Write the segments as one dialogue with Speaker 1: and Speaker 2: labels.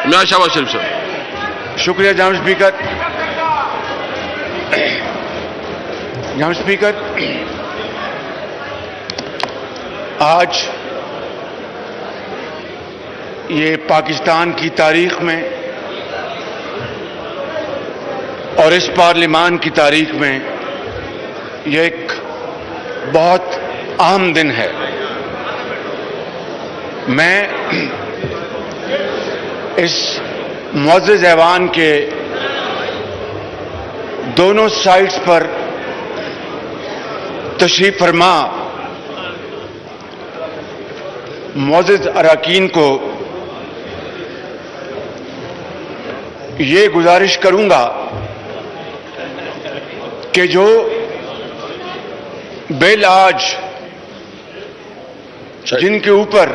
Speaker 1: میاں شہباز شریف صاحب.
Speaker 2: شکریہ جناب اسپیکر. جناب اسپیکر، آج یہ پاکستان کی تاریخ میں اور اس پارلیمان کی تاریخ میں یہ ایک بہت اہم دن ہے. میں اس معزز ایوان کے دونوں سائٹس پر تشریف فرما معزز اراکین کو یہ گزارش کروں گا کہ جو بل آج جن کے اوپر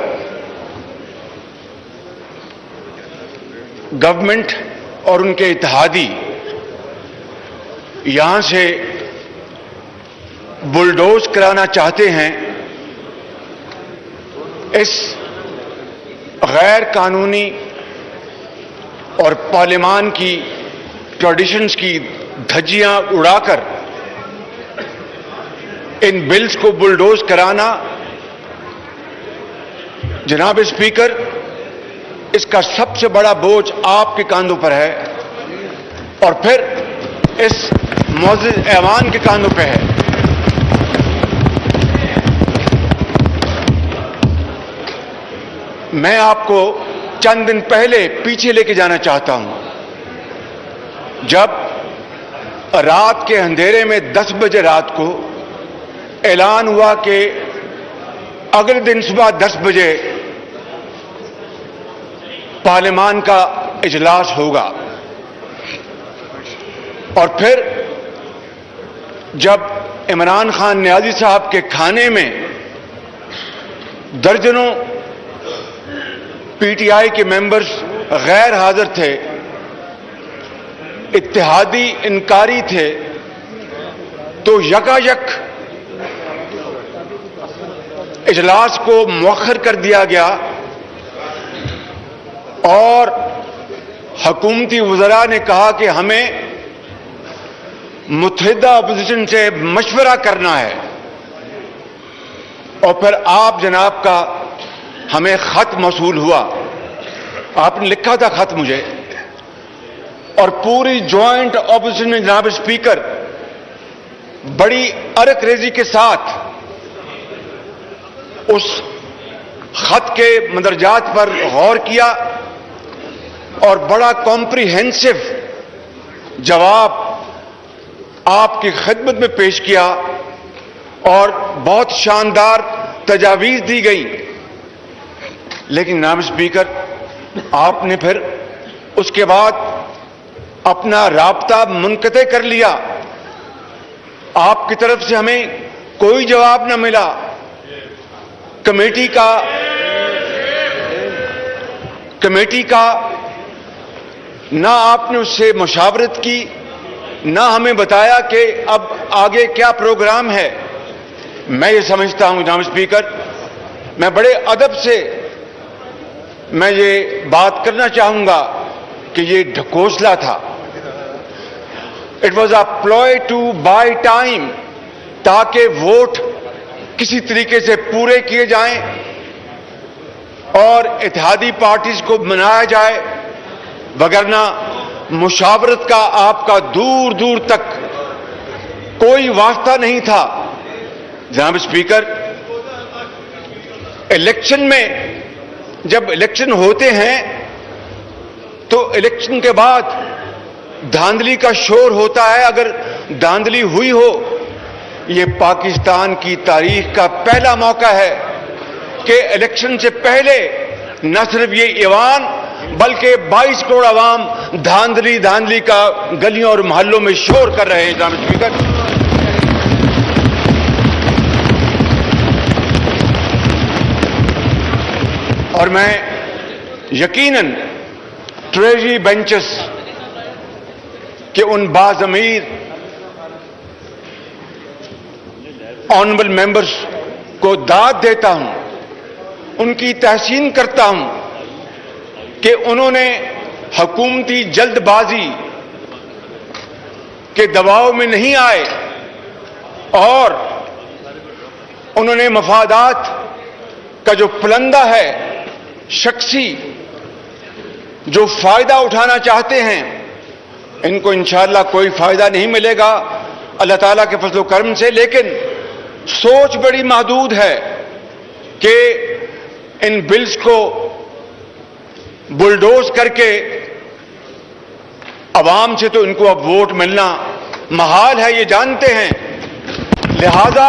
Speaker 2: گورنمنٹ اور ان کے اتحادی یہاں سے بلڈوز کرانا چاہتے ہیں، اس غیر قانونی اور پارلیمان کی ٹریڈیشنز کی دھجیاں اڑا کر ان بلز کو بلڈوز کرانا، جناب اسپیکر، اس کا سب سے بڑا بوجھ آپ کے کاندھوں پر ہے اور پھر اس معزز ایوان کے کاندھوں پہ ہے. میں آپ کو چند دن پہلے پیچھے لے کے جانا چاہتا ہوں، جب رات کے اندھیرے میں 10 بجے رات کو اعلان ہوا کہ اگلے دن صبح 10 بجے پارلیمان کا اجلاس ہوگا، اور پھر جب عمران خان نیازی صاحب کے کھانے میں درجنوں پی ٹی آئی کے ممبرز غیر حاضر تھے، اتحادی انکاری تھے، تو یکایک اجلاس کو مؤخر کر دیا گیا اور حکومتی وزراء نے کہا کہ ہمیں متحدہ اپوزیشن سے مشورہ کرنا ہے، اور پھر آپ جناب کا ہمیں خط موصول ہوا. آپ نے لکھا تھا خط مجھے، اور پوری جوائنٹ اپوزیشن نے جناب اسپیکر بڑی ارک ریزی کے ساتھ اس خط کے مندرجات پر غور کیا اور بڑا کمپریہنسو جواب آپ کی خدمت میں پیش کیا اور بہت شاندار تجاویز دی گئی. لیکن جناب اسپیکر، آپ نے پھر اس کے بعد اپنا رابطہ منقطع کر لیا. آپ کی طرف سے ہمیں کوئی جواب نہ ملا. کمیٹی کا نہ آپ نے اس سے مشاورت کی، نہ ہمیں بتایا کہ اب آگے کیا پروگرام ہے. میں یہ سمجھتا ہوں جناب اسپیکر، میں بڑے ادب سے میں یہ بات کرنا چاہوں گا کہ یہ ڈھکوسلا تھا. It was a ploy to buy time, تاکہ ووٹ کسی طریقے سے پورے کیے جائیں اور اتحادی پارٹیز کو منایا جائے، وگرنہ مشاورت کا آپ کا دور دور تک کوئی واسطہ نہیں تھا. جناب اسپیکر، الیکشن میں جب الیکشن ہوتے ہیں تو الیکشن کے بعد دھاندلی کا شور ہوتا ہے. اگر دھاندلی ہوئی ہو، یہ پاکستان کی تاریخ کا پہلا موقع ہے کہ الیکشن سے پہلے نہ صرف یہ ایوان بلکہ 22 کروڑ عوام دھاندلی کا گلیوں اور محلوں میں شور کر رہے ہیں. جناب اسپیکر، اور میں یقیناً ٹریجری بینچز کے ان باضمیر آنریبل ممبرز کو داد دیتا ہوں، ان کی تحسین کرتا ہوں کہ انہوں نے حکومتی جلد بازی کے دباؤ میں نہیں آئے اور انہوں نے مفادات کا جو پلندہ ہے، شخصی جو فائدہ اٹھانا چاہتے ہیں، ان کو انشاءاللہ کوئی فائدہ نہیں ملے گا اللہ تعالیٰ کے فضل و کرم سے، لیکن سوچ بڑی محدود ہے کہ ان بلز کو بلڈوز کر کے عوام سے تو ان کو اب ووٹ ملنا محال ہے، یہ جانتے ہیں، لہذا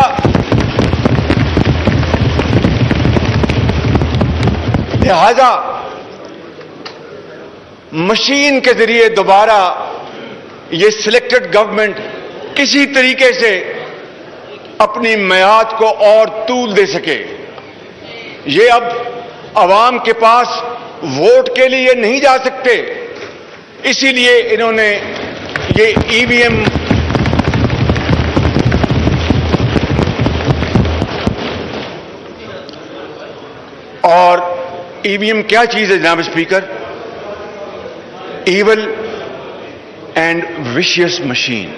Speaker 2: مشین کے ذریعے دوبارہ یہ سلیکٹڈ گورنمنٹ کسی طریقے سے اپنی میعاد کو اور طول دے سکے۔ یہ اب عوام کے پاس ووٹ کے لیے نہیں جا سکتے، اسی لیے انہوں نے یہ ای وی ایم اور ای وی ایم کیا چیز ہے جناب speaker? Evil and vicious machine.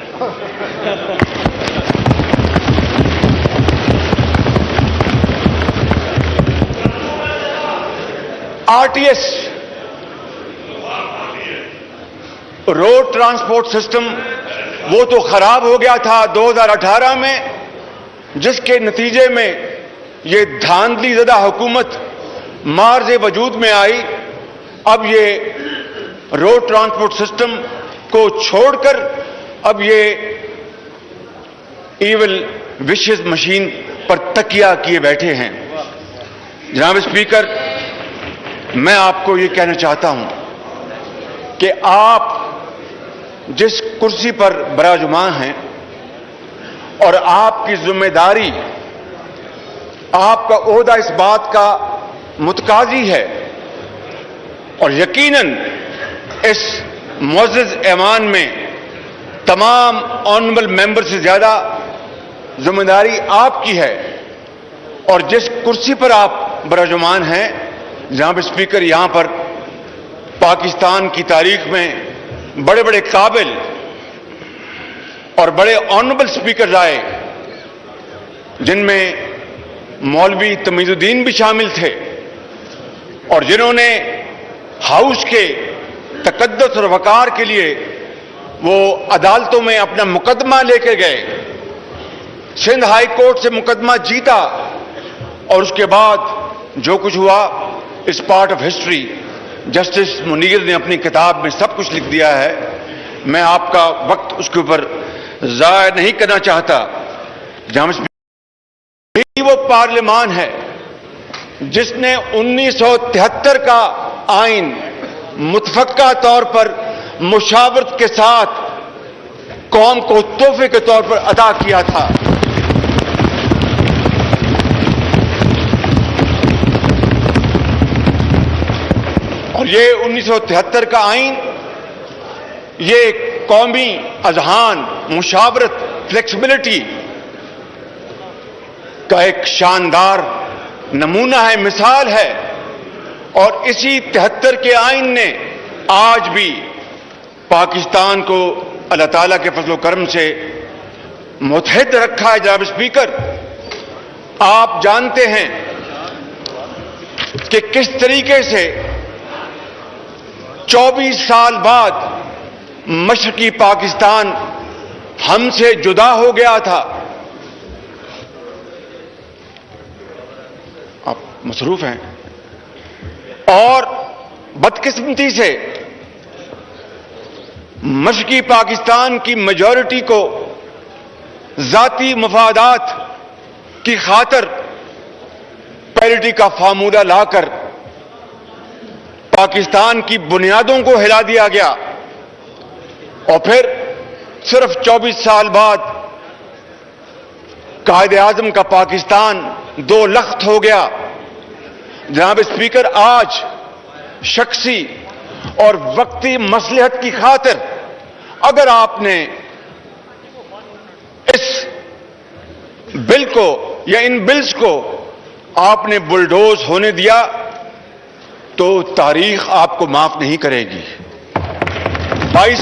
Speaker 2: R T S road transport system وہ تو خراب ہو گیا تھا 2018 میں، جس کے نتیجے میں یہ دھاندلی زدہ حکومت مارز وجود میں آئی۔ اب یہ روڈ ٹرانسپورٹ سسٹم کو چھوڑ کر اب یہ ایول وشیس مشین پر تکیہ کیے بیٹھے ہیں۔ جناب اسپیکر، میں آپ کو یہ کہنا چاہتا ہوں کہ آپ جس کرسی پر براجمان ہیں اور آپ کی ذمہ داری، آپ کا عہدہ اس بات کا متقاضی ہے، اور یقیناً اس معزز ایوان میں تمام آنریبل ممبر سے زیادہ ذمہ داری آپ کی ہے، اور جس کرسی پر آپ براجمان ہیں جناب اسپیکر، یہاں پر پاکستان کی تاریخ میں بڑے بڑے قابل اور بڑے آنریبل اسپیکر آئے، جن میں مولوی تمیز الدین بھی شامل تھے، اور جنہوں نے ہاؤس کے تقدس اور وقار کے لیے وہ عدالتوں میں اپنا مقدمہ لے کے گئے، سندھ ہائی کورٹ سے مقدمہ جیتا، اور اس کے بعد جو کچھ ہوا اس part of history justice Munir نے اپنی کتاب میں سب کچھ لکھ دیا ہے۔ میں آپ کا وقت اس کے اوپر ضائع نہیں کرنا چاہتا۔ یہی وہ پارلیمان ہے جس نے 1973 کا آئین متفقہ طور پر مشاورت کے ساتھ قوم کو تحفے کے طور پر عطا کیا تھا۔ اور یہ 1973 کا آئین یہ قومی اذہان، مشاورت، فلیکسیبلٹی کا ایک شاندار نمونہ ہے، مثال ہے، اور اسی 73 کے آئین نے آج بھی پاکستان کو اللہ تعالیٰ کے فضل و کرم سے متحد رکھا ہے۔ جناب اسپیکر، آپ جانتے ہیں کہ کس طریقے سے 24 سال بعد مشرقی پاکستان ہم سے جدا ہو گیا تھا۔ آپ مصروف ہیں، اور بدقسمتی سے مشرقی پاکستان کی میجورٹی کو ذاتی مفادات کی خاطر پیرٹی کا فارمولہ لا کر پاکستان کی بنیادوں کو ہلا دیا گیا، اور پھر صرف 24 سال بعد قائد اعظم کا پاکستان دو لخت ہو گیا۔ جناب اسپیکر، آج شخصی اور وقتی مصلحت کی خاطر اگر آپ نے اس بل کو یا ان بلز کو آپ نے بلڈوز ہونے دیا تو تاریخ آپ کو معاف نہیں کرے گی۔ 22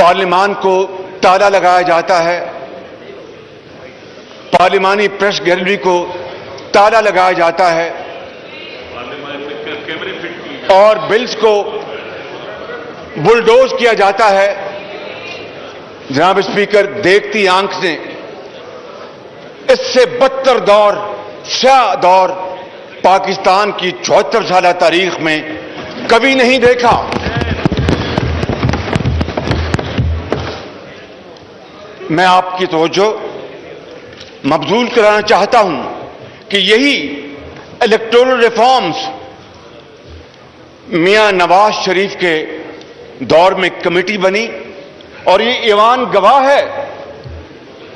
Speaker 2: پارلیمان کو تالا لگایا جاتا ہے، پارلیمانی پریس گیلری کو تالا لگایا جاتا ہے اور بلز کو بلڈوز کیا جاتا ہے. جناب اسپیکر، دیکھتی آنکھ نے اس سے بدتر دور، سیاہ دور پاکستان کی 74 سالہ تاریخ میں کبھی نہیں دیکھا. میں آپ کی توجہ مبذول کرانا چاہتا ہوں کہ یہی الیکٹورل ریفارمز میاں نواز شریف کے دور میں کمیٹی بنی اور یہ ایوان گواہ ہے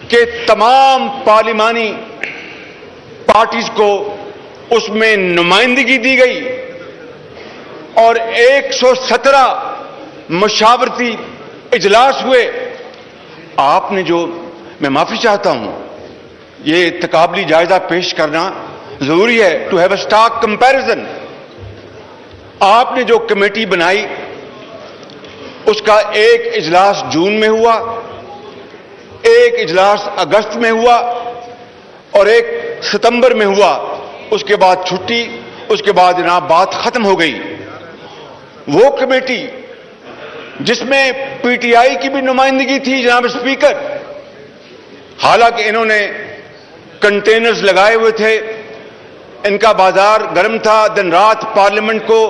Speaker 2: کہ تمام پارلیمانی پارٹیز کو اس میں نمائندگی دی گئی اور 117 مشاورتی اجلاس ہوئے. آپ نے جو، میں معافی چاہتا ہوں، یہ تقابلی جائزہ پیش کرنا ضروری ہے، to have a stark comparison. آپ نے جو کمیٹی بنائی اس کا ایک اجلاس جون میں ہوا، ایک اجلاس اگست میں ہوا اور ایک ستمبر میں ہوا. اس کے بعد چھٹی، اس کے بعد جناب بات ختم ہو گئی. وہ کمیٹی جس میں پی ٹی آئی کی بھی نمائندگی تھی جناب اسپیکر، حالانکہ انہوں نے کنٹینرز لگائے ہوئے تھے، ان کا بازار گرم تھا، دن رات پارلیمنٹ کو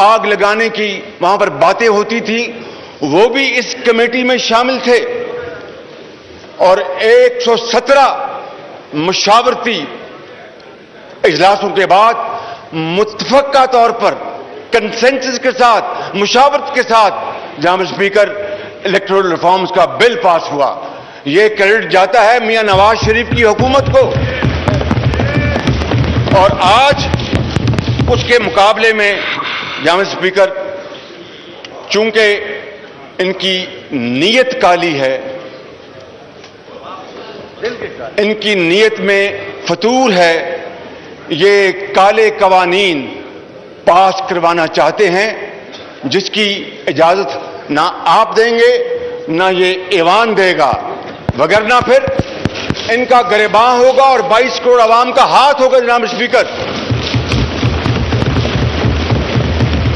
Speaker 2: آگ لگانے کی وہاں پر باتیں ہوتی تھیں، وہ بھی اس کمیٹی میں شامل تھے. اور 117 مشاورتی اجلاسوں کے بعد متفقہ طور پر کنسنسس کے ساتھ، مشاورت کے ساتھ جناب اسپیکر الیکٹورل ریفارمز کا بل پاس ہوا. یہ کریڈٹ جاتا ہے میاں نواز شریف کی حکومت کو. اور آج اس کے مقابلے میں جناب اسپیکر، چونکہ ان کی نیت کالی ہے، ان کی نیت میں فتور ہے، یہ کالے قوانین پاس کروانا چاہتے ہیں جس کی اجازت نہ آپ دیں گے نہ یہ ایوان دے گا، وگرنہ پھر ان کا گریباں ہوگا اور 22 کروڑ عوام کا ہاتھ ہوگا جناب اسپیکر.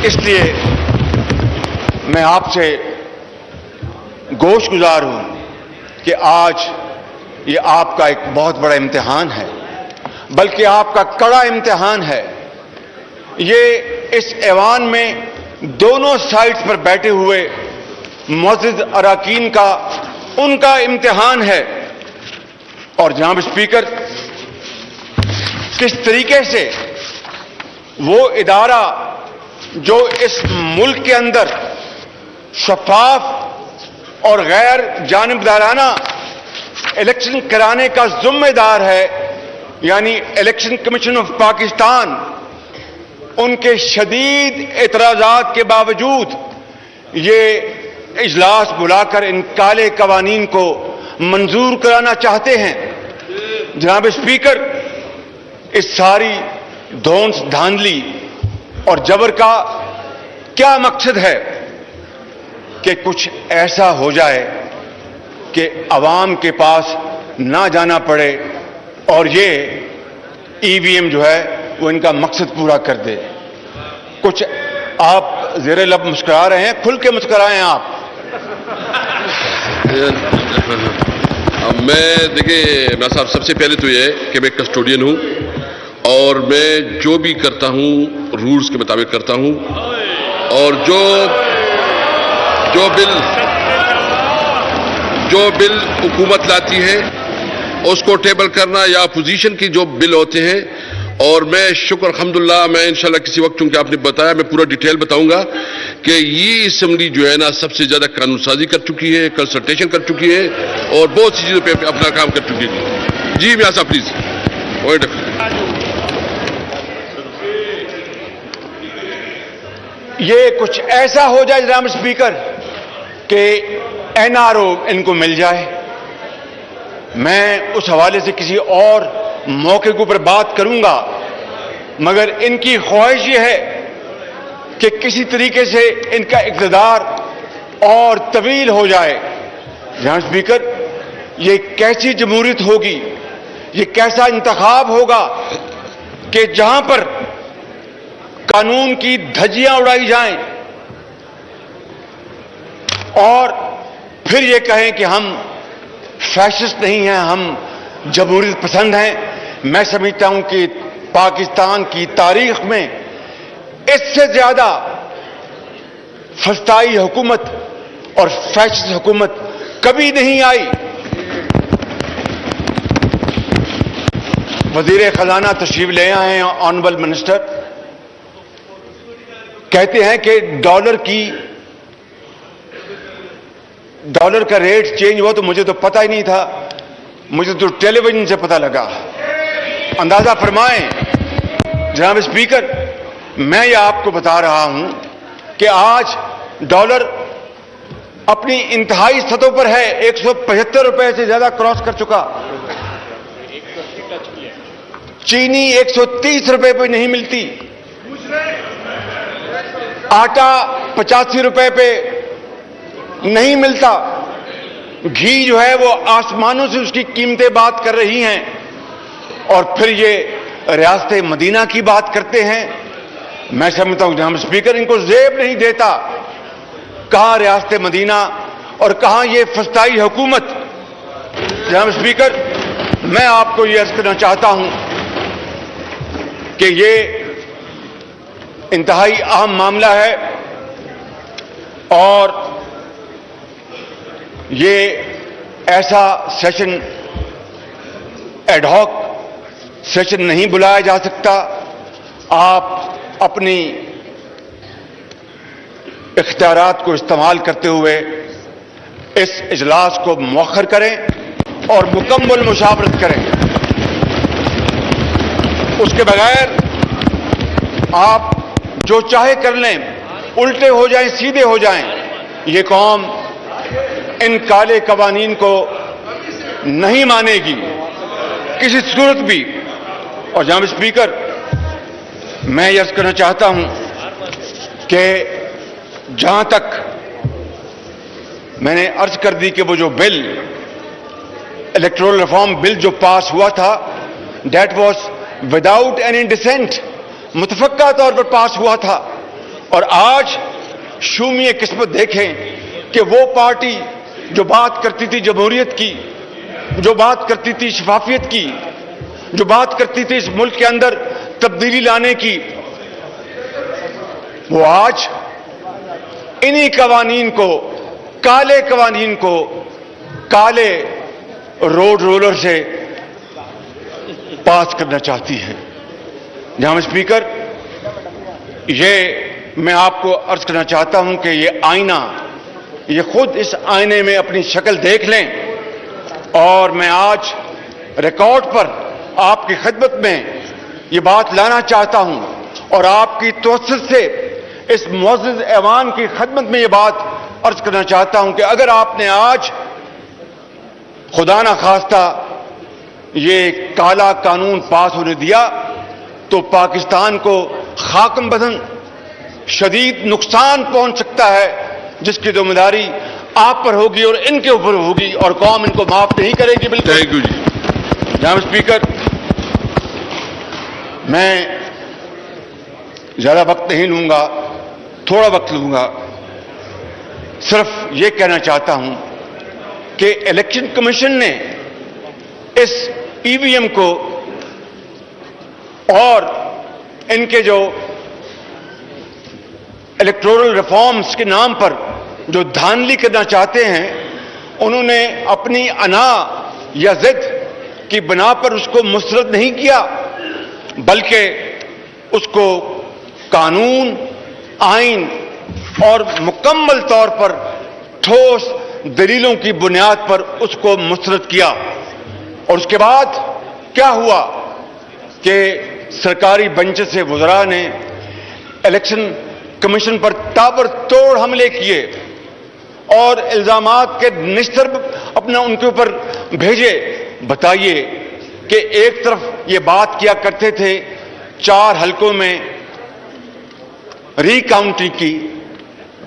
Speaker 2: اس لیے میں آپ سے گوش گزار ہوں کہ آج یہ آپ کا ایک بہت بڑا امتحان ہے، بلکہ آپ کا کڑا امتحان ہے. یہ اس ایوان میں دونوں سائڈز پر بیٹھے ہوئے معزز اراکین کا، ان کا امتحان ہے. اور جناب اسپیکر، کس طریقے سے وہ ادارہ جو اس ملک کے اندر شفاف اور غیر جانبدارانہ الیکشن کرانے کا ذمہ دار ہے، یعنی الیکشن کمیشن آف پاکستان، ان کے شدید اعتراضات کے باوجود یہ اجلاس بلا کر ان کالے قوانین کو منظور کرانا چاہتے ہیں. جناب اسپیکر، اس ساری دھونس دھاندلی اور جبر کا کیا مقصد ہے؟ کہ کچھ ایسا ہو جائے کہ عوام کے پاس نہ جانا پڑے اور یہ ای وی ایم جو ہے وہ ان کا مقصد پورا کر دے. کچھ آپ زیر لب مسکرا رہے ہیں، کھل کے مسکرائیں آپ.
Speaker 3: دیکھیں میں صاحب، سب سے پہلے تو یہ ہے کہ میں کسٹوڈین ہوں اور میں جو بھی کرتا ہوں رولز کے مطابق کرتا ہوں، اور جو بل حکومت لاتی ہے اس کو ٹیبل کرنا یا اپوزیشن کی جو بل ہوتے ہیں. اور میں شکر الحمدللہ، میں انشاءاللہ کسی وقت، چونکہ آپ نے بتایا، میں پورا ڈیٹیل بتاؤں گا کہ یہ اسمبلی جو ہے نا سب سے زیادہ قانون سازی کر چکی ہے، کنسلٹیشن کر چکی ہے اور بہت سی چیزوں پہ اپنا کام کر چکی ہے. جی میاں صاحب پلیز.
Speaker 2: یہ کچھ ایسا ہو جائے جناب اسپیکر کہ این آر او ان کو مل جائے. میں اس حوالے سے کسی اور موقع کے اوپر بات کروں گا، مگر ان کی خواہش یہ ہے کہ کسی طریقے سے ان کا اقتدار
Speaker 1: اور طویل ہو جائے. جناب اسپیکر, یہ کیسی جمہوریت ہوگی, یہ کیسا انتخاب ہوگا کہ جہاں پر قانون کی دھجیاں اڑائی جائیں اور پھر یہ کہیں کہ ہم فیشسٹ نہیں ہیں, ہم جمہوریت پسند ہیں. میں سمجھتا ہوں کہ پاکستان کی تاریخ میں اس سے زیادہ فسطائی حکومت اور فیشسٹ حکومت کبھی نہیں آئی. وزیر خزانہ تشریف لے آئے ہیں, آنریبل منسٹر, کہتے ہیں کہ ڈالر کا ریٹ چینج ہوا تو مجھے تو پتہ ہی نہیں تھا, مجھے تو ٹیلی ویژن سے پتہ لگا. اندازہ فرمائیں جناب اسپیکر, میں یہ آپ کو بتا رہا ہوں کہ آج ڈالر اپنی انتہائی سطحوں پر ہے, 175 روپے سے زیادہ کراس کر چکا. چینی 130 روپے پہ نہیں ملتی, آٹا 85 روپے پہ نہیں ملتا, گھی جو ہے وہ آسمانوں سے اس کی قیمتیں بات کر رہی ہیں, اور پھر یہ ریاست مدینہ کی بات کرتے ہیں. میں سمجھتا ہوں جناب اسپیکر ان کو زیب نہیں دیتا, کہاں ریاست مدینہ اور کہاں یہ فسطائی حکومت. جناب اسپیکر, میں آپ کو یہ عرض کرنا چاہتا ہوں کہ یہ انتہائی اہم معاملہ ہے, اور یہ ایسا سیشن ایڈ ہاک سیشن نہیں بلایا جا سکتا. آپ اپنی اختیارات کو استعمال کرتے ہوئے اس اجلاس کو مؤخر کریں اور مکمل مشاورت کریں. اس کے بغیر آپ جو چاہے کر لیں, الٹے ہو جائیں, سیدھے ہو جائیں, یہ قوم ان کالے قوانین کو نہیں مانے گی کسی صورت بھی. اور جناب اسپیکر, میں یہ عرض کرنا چاہتا ہوں کہ جہاں تک میں نے عرض کر دی کہ وہ جو بل, الیکٹورل ریفارم بل جو پاس ہوا تھا, that was without any dissent, متفقہ طور پر پاس ہوا تھا. اور آج شومی قسمت دیکھیں کہ وہ پارٹی جو بات کرتی تھی جمہوریت کی, جو بات کرتی تھی شفافیت کی, جو بات کرتی تھی اس ملک کے اندر تبدیلی لانے کی, وہ آج انہی قوانین کو, کالے قوانین کو, کالے روڈ رولر سے پاس کرنا چاہتی ہے. جناب اسپیکر, یہ میں آپ کو عرض کرنا چاہتا ہوں کہ یہ آئینہ, یہ خود اس آئینے میں اپنی شکل دیکھ لیں. اور میں آج ریکارڈ پر آپ کی خدمت میں یہ بات لانا چاہتا ہوں, اور آپ کی توسط سے اس معزز ایوان کی خدمت میں یہ بات عرض کرنا چاہتا ہوں کہ اگر آپ نے آج خدا نخواستہ یہ کالا قانون پاس ہونے دیا تو پاکستان کو خاکم بدن شدید نقصان پہنچ سکتا ہے, جس کی ذمہ داری آپ پر ہوگی اور ان کے اوپر ہوگی, اور قوم ان کو معاف نہیں کرے گی. بالکل.
Speaker 3: تھینک یو جی.
Speaker 1: جناب اسپیکر, میں زیادہ وقت نہیں لوں گا, تھوڑا وقت لوں گا. صرف یہ کہنا چاہتا ہوں کہ الیکشن کمیشن نے اس ای وی ایم کو اور ان کے جو الیکٹورل ریفارمز کے نام پر جو دھاندلی کرنا چاہتے ہیں, انہوں نے اپنی انا یا ضد کی بنا پر اس کو مسترد نہیں کیا, بلکہ اس کو قانون, آئین اور مکمل طور پر ٹھوس دلیلوں کی بنیاد پر اس کو مسترد کیا. اور اس کے بعد کیا ہوا کہ سرکاری بنچ سے وزراء نے الیکشن کمیشن پر تابڑتوڑ حملے کیے اور الزامات کے نشتر اپنا ان کے اوپر بھیجے. بتائیے کہ ایک طرف یہ بات کیا کرتے تھے 4 حلقوں میں ری کاؤنٹنگ کی,